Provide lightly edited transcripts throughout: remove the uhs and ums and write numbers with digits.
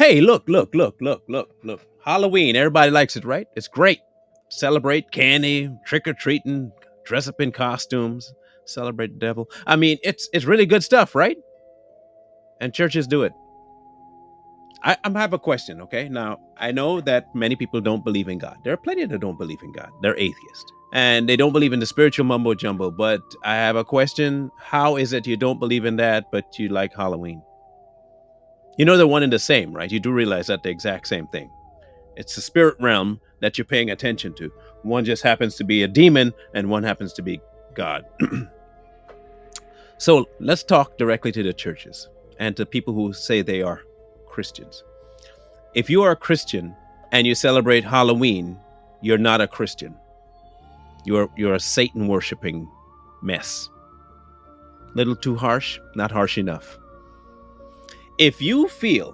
Hey, look. Halloween, everybody likes it, right? It's great. Celebrate candy, trick or treating, dress up in costumes, celebrate the devil. I mean, it's really good stuff, right? And churches do it. I have a question, okay? Now, I know that many people don't believe in God. There are plenty that don't believe in God. They're atheists. And they don't believe in the spiritual mumbo jumbo. But I have a question. How is it you don't believe in that, but you like Halloween? You know they're one and the same, right? You do realize that the exact same thing. It's the spirit realm that you're paying attention to. One just happens to be a demon and one happens to be God. So let's talk directly to the churches and to people who say they are Christians. If you are a Christian and you celebrate Halloween, you're not a Christian. You're a Satan worshiping mess. Little too harsh, not harsh enough. If you feel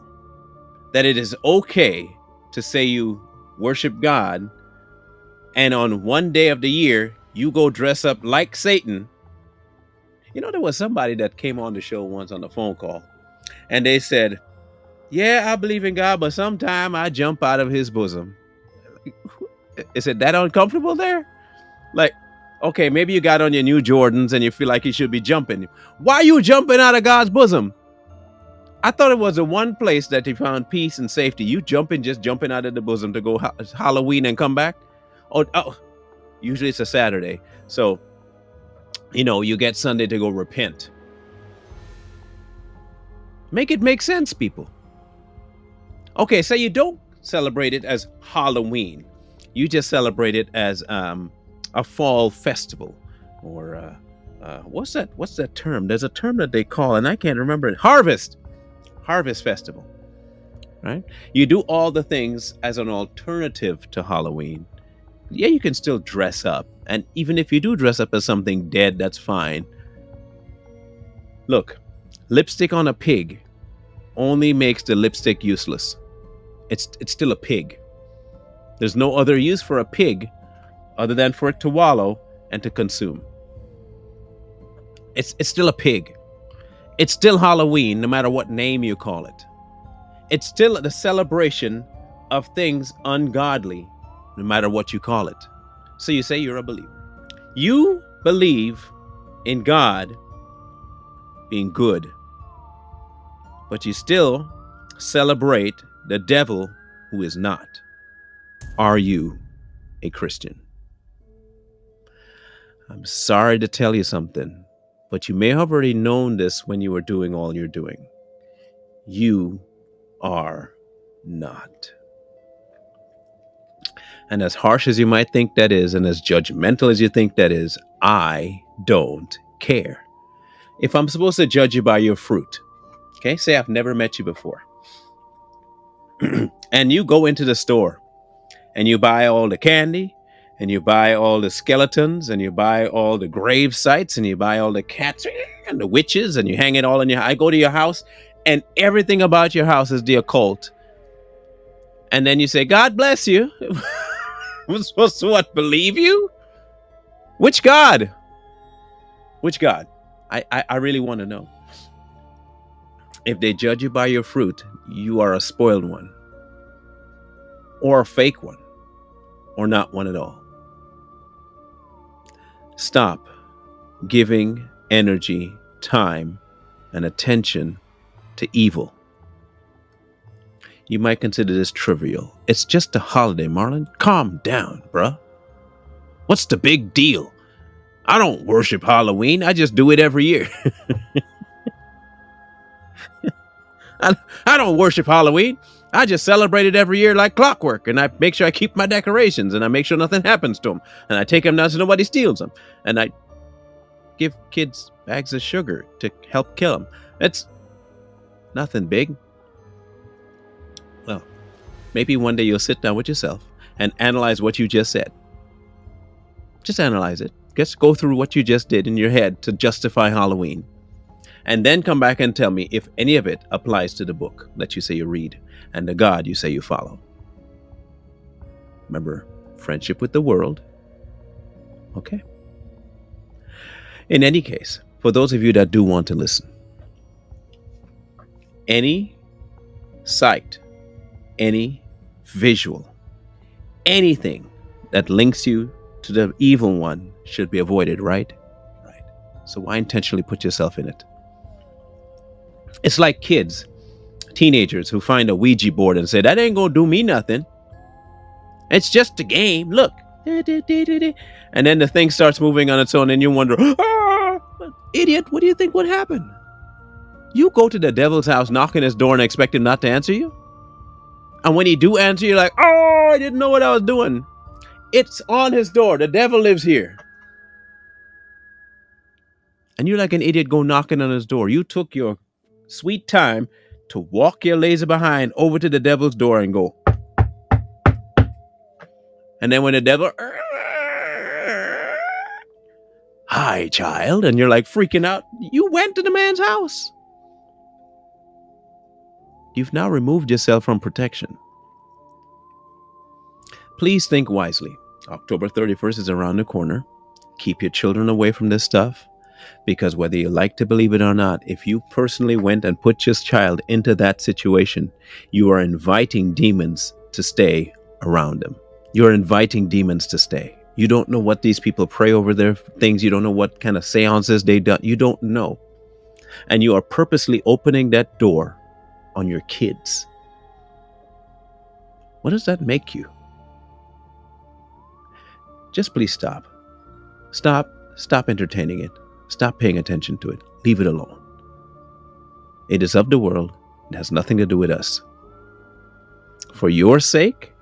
that it is okay to say you worship God and on one day of the year you go dress up like Satan. You know, there was somebody that came on the show once on the phone call and they said, yeah, I believe in God, but sometime I jump out of his bosom. Is it that uncomfortable there? Like, okay, maybe you got on your new Jordans and you feel like you should be jumping. Why are you jumping out of God's bosom? I thought it was the one place that he found peace and safety. You just jumping out of the bosom to go Halloween and come back. Oh, usually it's a Saturday. So, you get Sunday to go repent. Make it make sense, people. Okay, so you don't celebrate it as Halloween. You just celebrate it as a fall festival. Or what's that term? There's a term that they call, and I can't remember it. Harvest festival, right? You do all the things as an alternative to Halloween. Yeah, you can still dress up. And even if you do dress up as something dead, that's fine. Look, lipstick on a pig only makes the lipstick useless. It's still a pig. There's no other use for a pig other than for it to wallow and to consume. It's still a pig. It's still Halloween, no matter what name you call it. It's still the celebration of things ungodly, no matter what you call it. So you say you're a believer. You believe in God being good, but you still celebrate the devil who is not. Are you a Christian? I'm sorry to tell you something, but you may have already known this when you were doing all you're doing. You are not. And as harsh as you might think that is, and as judgmental as you think that is, I don't care. If I'm supposed to judge you by your fruit, okay, say I've never met you before, and you go into the store and you buy all the candy, and you buy all the skeletons, and you buy all the grave sites, and you buy all the cats and the witches, and you hang it all in I go to your house, and everything about your house is the occult. And then you say, God bless you. I'm supposed to what, believe you? Which God? Which God? I really want to know. If they judge you by your fruit, you are a spoiled one, or a fake one, or not one at all. Stop giving energy, time, and attention to evil. You might consider this trivial. It's just a holiday, Marlon. Calm down, bruh. What's the big deal? I don't worship Halloween. I just do it every year. I don't worship Halloween. I just celebrate it every year like clockwork, and I make sure I keep my decorations, and I make sure nothing happens to them, and I take them down so nobody steals them, and I give kids bags of sugar to help kill them. It's nothing big. Well, maybe one day you'll sit down with yourself and analyze what you just said. Just analyze it. Just go through what you just did in your head to justify Halloween. And then come back and tell me if any of it applies to the book that you say you read and the God you say you follow. Remember, friendship with the world. Okay. In any case, for those of you that do want to listen, any site any visual, anything that links you to the evil one should be avoided, right? Right. So why intentionally put yourself in it? It's like kids, teenagers who find a Ouija board and say, that ain't gonna do me nothing. It's just a game. Look. And then the thing starts moving on its own and you wonder, idiot, what do you think would happen? You go to the devil's house, knock on his door and expect him not to answer you? And when he do answer, you're like, oh, I didn't know what I was doing. It's on his door. The devil lives here. And you're like an idiot go knocking on his door. You took your sweet time to walk your lazy behind over to the devil's door and go. And then when the devil, hi, child, and you're like freaking out, you went to the man's house. You've now removed yourself from protection. Please think wisely. October 31st is around the corner. Keep your children away from this stuff, because whether you like to believe it or not, if you personally went and put your child into that situation, you are inviting demons to stay around them. You're inviting demons to stay. You don't know what these people pray over their things. You don't know what kind of seances they do. You don't know. And you are purposely opening that door on your kids. What does that make you? Just please stop. Stop entertaining it. Stop paying attention to it. Leave it alone. It is of the world. It has nothing to do with us. For your sake,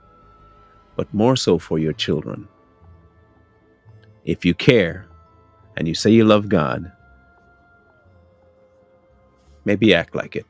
but more so for your children. If you care and you say you love God, maybe act like it.